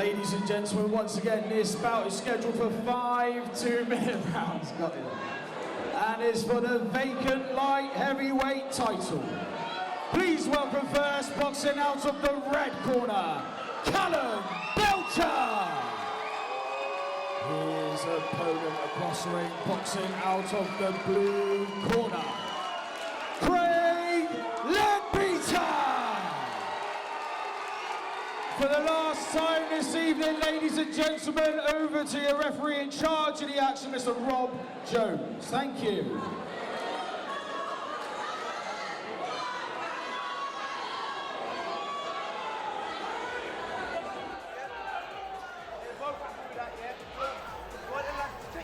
Ladies and gentlemen, once again, this bout is scheduled for 5 2-minute rounds. Got it. And it's for the vacant light heavyweight title. Please welcome first, boxing out of the red corner, Callum Belcher. His opponent across the ring, boxing out of the blue corner, Leadbeater. For the last time this evening, ladies and gentlemen, over to your referee in charge of the action, Mr. Rob Jones. Thank you.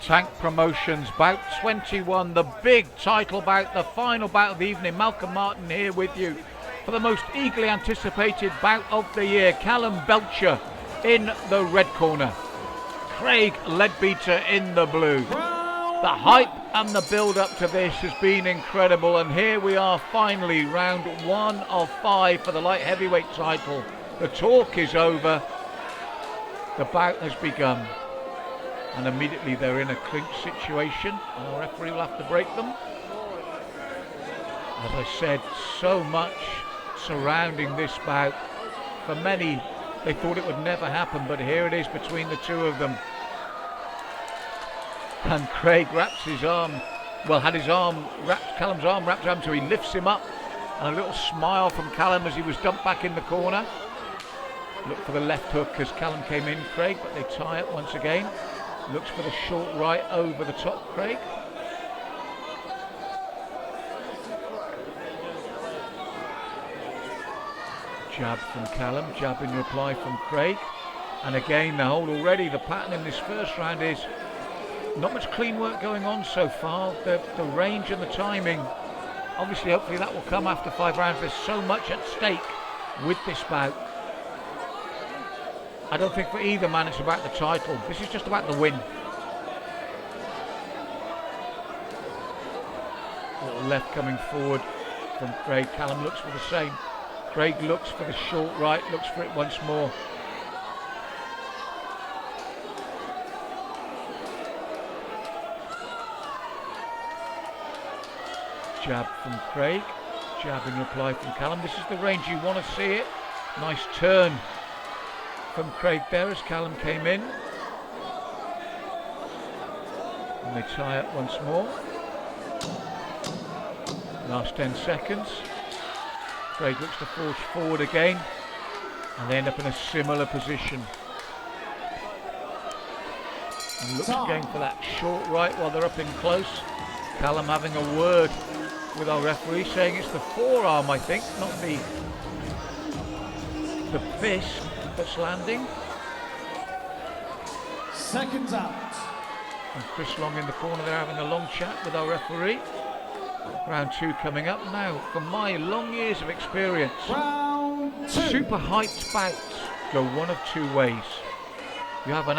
Tank Promotions, Bout 21, the big title bout, the final bout of the evening. Malcolm Martin here with you for the most eagerly anticipated bout of the year. Callum Belcher in the red corner, Craig Leadbeater in the blue. The hype and the build up to this has been incredible, and here we are finally, round 1 of 5 for the light heavyweight title. The talk is over, the bout has begun, and immediately they're in a clinch situation and the referee will have to break them. As I said, so much surrounding this bout. For many, they thought it would never happen, but here it is between the two of them. And Craig wraps his arm, well, had his arm wrapped, Callum's arm wrapped around him, so he lifts him up, and a little smile from Callum as he was dumped back in the corner. Look for the left hook as Callum came in, Craig, but they tie it once again. Looks for the short right over the top, Craig. Jab from Callum, jab in reply from Craig. And again, the hold already. The pattern in this first round is not much clean work going on so far. The range and the timing, obviously, hopefully that will come after 5 rounds. There's so much at stake with this bout. I don't think for either man it's about the title. This is just about the win. Little left coming forward from Craig. Callum looks for the same. Craig looks for the short right, looks for it once more. Jab from Craig. Jab in reply from Callum. This is the range you want to see it. Nice turn from Craig there as Callum came in. And they tie it once more. Last 10 seconds. Craig looks to force forward again, and they end up in a similar position. And looks again for that short right while they're up in close. Callum having a word with our referee, saying it's the forearm, I think, not the fist that's landing. Seconds out. And Chris Long in the corner, they're having a long chat with our referee. Round 2 coming up now. From my long years of experience, Round 2. Super hyped bouts go one of 2 ways. You have an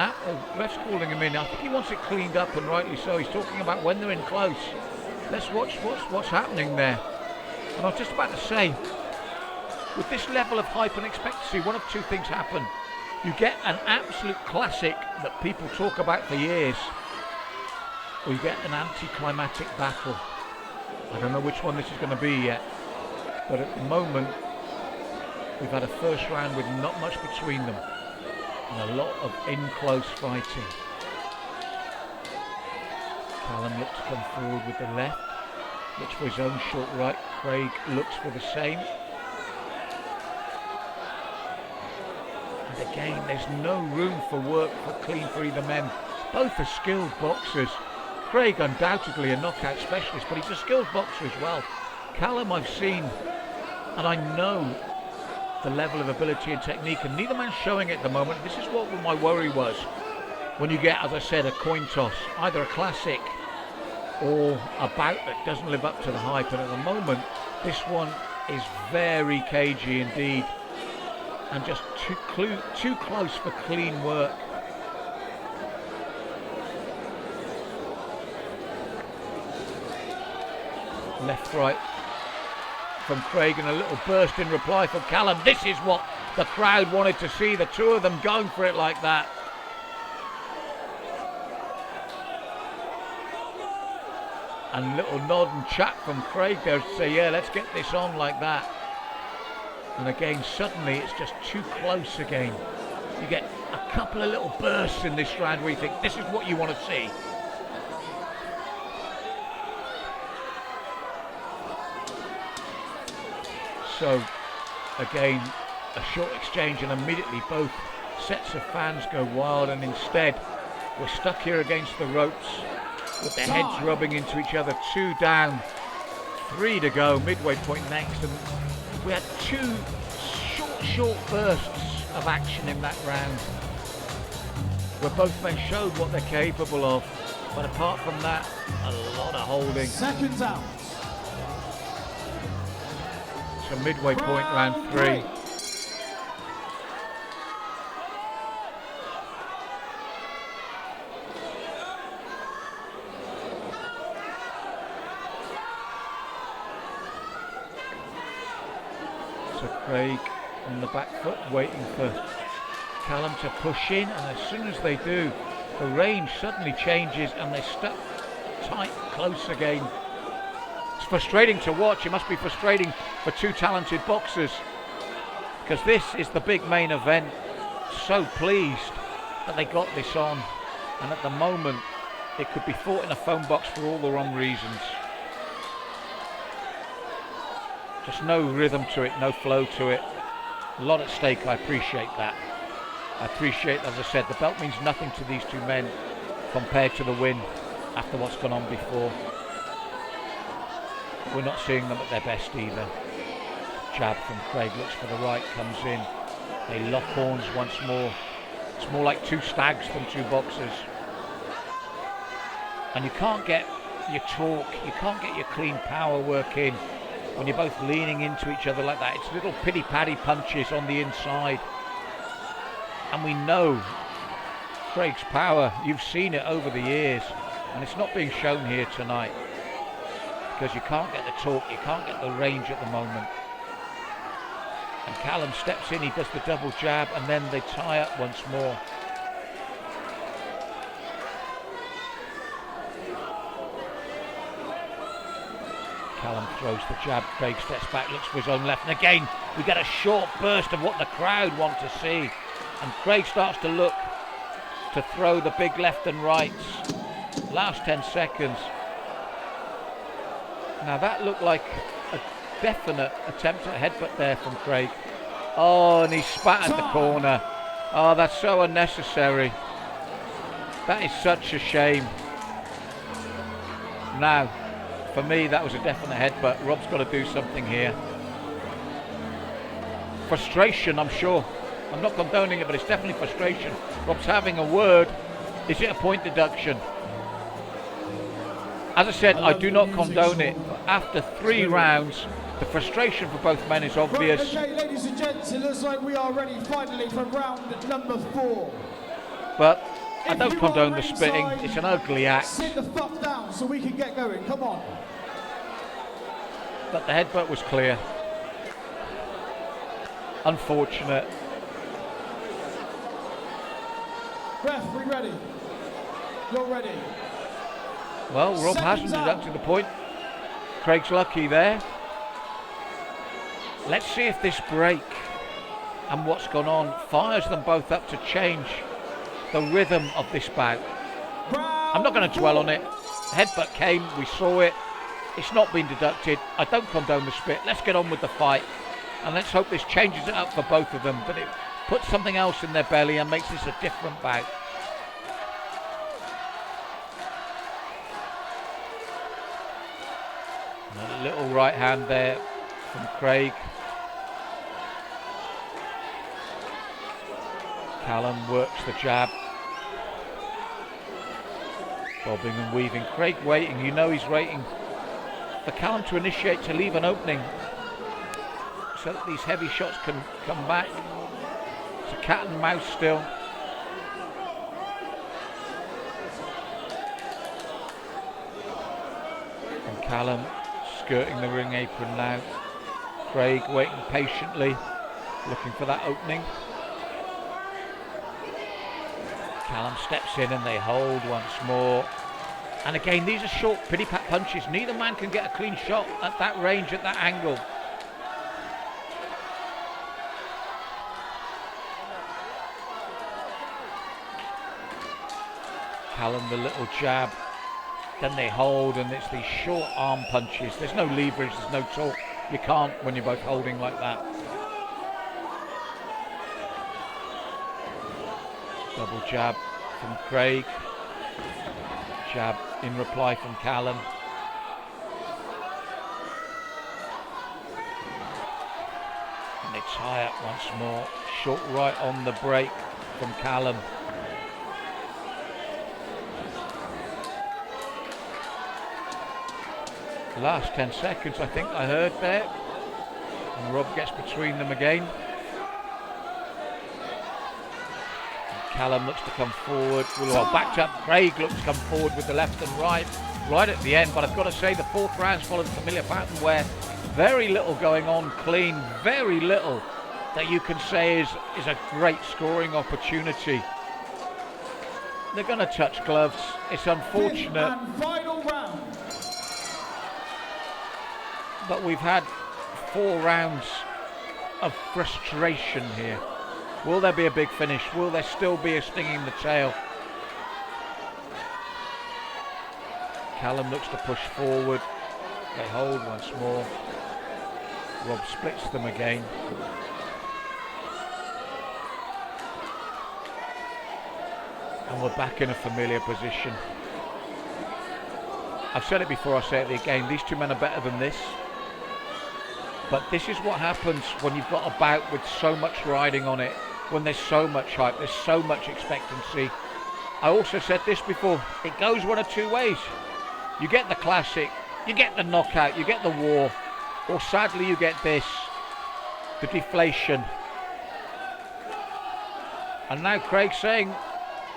ref's calling him in. I think he wants it cleaned up, and rightly so. He's talking about when they're in close. Let's watch what's happening there. And I was just about to say, with this level of hype and expectancy, one of 2 things happen. You get an absolute classic that people talk about for years, or you get an anticlimactic battle. I don't know which one this is going to be yet, but at the moment we've had a first round with not much between them and a lot of in-close fighting. Callum looks to come forward with the left, looks for his own short right. Craig looks for the same. And again, there's no room for work for clean for either men. Both are skilled boxers. Craig undoubtedly a knockout specialist, but he's a skilled boxer as well. Callum I've seen, and I know the level of ability and technique, and neither man's showing it at the moment. This is what my worry was. When you get, as I said, a coin toss, either a classic or a bout that doesn't live up to the hype, and at the moment this one is very cagey indeed, and just too close for clean work. Left right from Craig, and a little burst in reply from Callum. This is what The crowd wanted to see the two of them going for it like that. And little nod and chat from Craig there to say, yeah, let's get this on like that. And again, suddenly it's just too close again. You get a couple of little bursts in this round where you think, this is what you want to see. So, again, a short exchange and immediately both sets of fans go wild, and instead we're stuck here against the ropes with their heads rubbing into each other. 2 down, 3 to go, midway point next, and we had 2 short bursts of action in that round where both men showed what they're capable of, but apart from that, a lot of holding. Seconds out. So midway point, round 3. So Craig on the back foot, waiting for Callum to push in, and as soon as they do, the range suddenly changes and they're stuck tight, close again. It's frustrating to watch. It must be frustrating for 2 talented boxers, because this is the big main event. So pleased that they got this on, and at the moment it could be fought in a phone box for all the wrong reasons. Just no rhythm to it, no flow to it. A lot at stake. I appreciate that. I appreciate, as I said, the belt means nothing to these 2 men compared to the win after what's gone on before. We're not seeing them at their best either. Jab from Craig, looks for the right, comes in. They lock horns once more. It's more like 2 stags than 2 boxers. And you can't get your talk, you can't get your clean power work in when you're both leaning into each other like that. It's little pity-patty punches on the inside. And we know Craig's power. You've seen it over the years, and it's not being shown here tonight because you can't get the torque, you can't get the range at the moment. And Callum steps in, he does the double jab, and then they tie up once more. Callum throws the jab, Craig steps back, looks for his own left, and again we get a short burst of what the crowd want to see. And Craig starts to look to throw the big left and rights. Last 10 seconds. Now that looked like a definite attempt at headbutt there from Craig. Oh, and he spat at the corner. Oh, that's so unnecessary. That is such a shame. Now, for me, that was a definite headbutt. Rob's got to do something here. Frustration, I'm sure. I'm not condoning it, but it's definitely frustration. Rob's having a word. Is it a point deduction? As I said, I do not condone it. But after 3 rounds, the frustration for both men is obvious. Right, okay, ladies and gents, it looks like we are ready finally for round number 4. But I don't condone the spitting. It's an ugly act. Sit the fuck down so we can get going. Come on. But the headbutt was clear. Unfortunate. Ref, we ready? You're ready. Well, Rob hasn't deducted the point. Craig's lucky there. Let's see if this break and what's gone on fires them both up to change the rhythm of this bout. I'm not going to dwell on it. Headbutt came, we saw it. It's not been deducted. I don't condone the spit. Let's get on with the fight. And let's hope this changes it up for both of them, that it puts something else in their belly and makes this a different bout. And a little right hand there from Craig. Callum works the jab. Bobbing and weaving. Craig waiting, you know he's waiting for Callum to initiate, to leave an opening so that these heavy shots can come back. It's a cat and mouse still. And Callum skirting the ring apron now. Craig waiting patiently. looking for that opening. Callum steps in and they hold once more. And again, these are short pity-pat punches. Neither man can get a clean shot at that range, at that angle. Callum, the little jab. Then they hold, and it's these short arm punches. There's no leverage, there's no talk. You can't when you're both holding like that. Double jab from Craig. Jab in reply from Callum. And they tie up once more. Short right on the break from Callum. Last 10 seconds, I think I heard there. And Rob gets between them again. Callum looks to come forward. Well, backed up. Craig looks to come forward with the left and right at the end. But I've got to say, the fourth round's followed a familiar pattern where very little going on clean, very little that you can say is a great scoring opportunity. They're going to touch gloves. It's unfortunate. And final round. But we've had 4 rounds of frustration here. Will there be a big finish? Will there still be a sting in the tail? Callum looks to push forward. They hold once more. Rob splits them again. And we're back in a familiar position. I've said it before, I'll say it again. These two men are better than this. But this is what happens when you've got a bout with so much riding on it, when there's so much hype, there's so much expectancy. I also said this before, it goes one of two ways. You get the classic, you get the knockout, you get the war, or sadly you get this, the deflation. And now Craig's saying,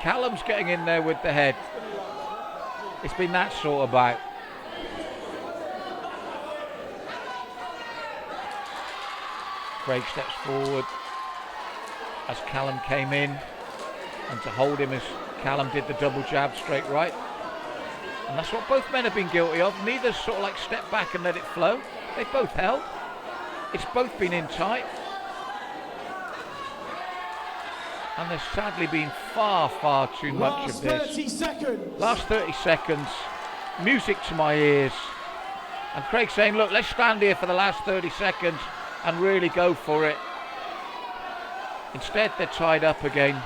Callum's getting in there with the head. It's been that sort of bout. Craig steps forward as Callum came in, and to hold him as Callum did the double jab straight right. And that's what both men have been guilty of. Neither sort of like stepped back and let it flow. They've both held. It's both been in tight. And there's sadly been far, far too much of this. Last 30 seconds. Last 30 seconds. Music to my ears. And Craig saying, look, let's stand here for the last 30 seconds and really go for it. Instead, they're tied up again.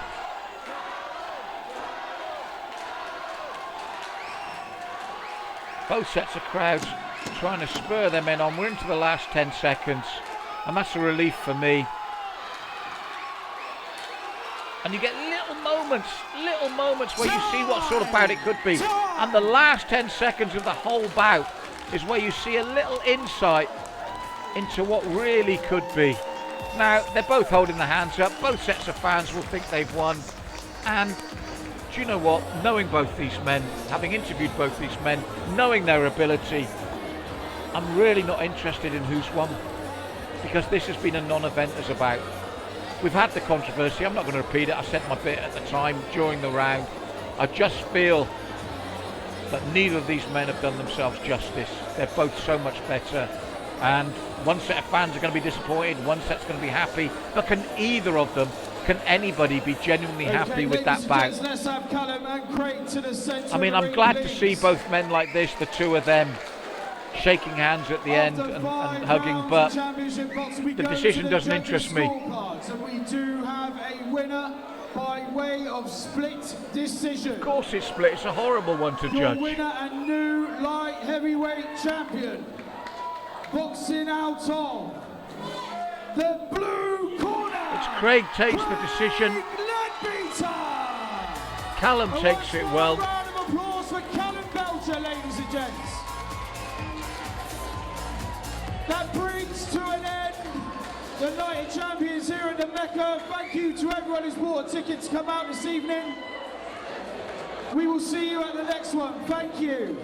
Both sets of crowds trying to spur their men on. We're into the last 10 seconds, and that's a relief for me. And you get little moments where you see what sort of bout it could be. And the last 10 seconds of the whole bout is where you see a little insight into what really could be. Now, they're both holding their hands up. Both sets of fans will think they've won. And do you know what? Knowing both these men, having interviewed both these men, knowing their ability, I'm really not interested in who's won, because this has been a non-event as a bout. We've had the controversy. I'm not going to repeat it. I said my bit at the time during the round. I just feel that neither of these men have done themselves justice. They're both so much better. And one set of fans are going to be disappointed, one set's going to be happy. But can either of them, can anybody be genuinely happy with that bout? Let's have Callum and Craig to the centre. I mean, I'm glad to see both men like this, the two of them, shaking hands at the end and hugging, but the decision doesn't interest me. And we do have a winner by way of split decision. Of course it's split, it's a horrible one to Your judge. winner and new light heavyweight champion, boxing out of the blue corner. It's Craig takes the decision. Leadbeater. Callum takes it well. A round of applause for Callum Belcher, ladies and gents. That brings to an end the night of champions here at the Mecca. Thank you to everyone who's bought a ticket to come out this evening. We will see you at the next one. Thank you.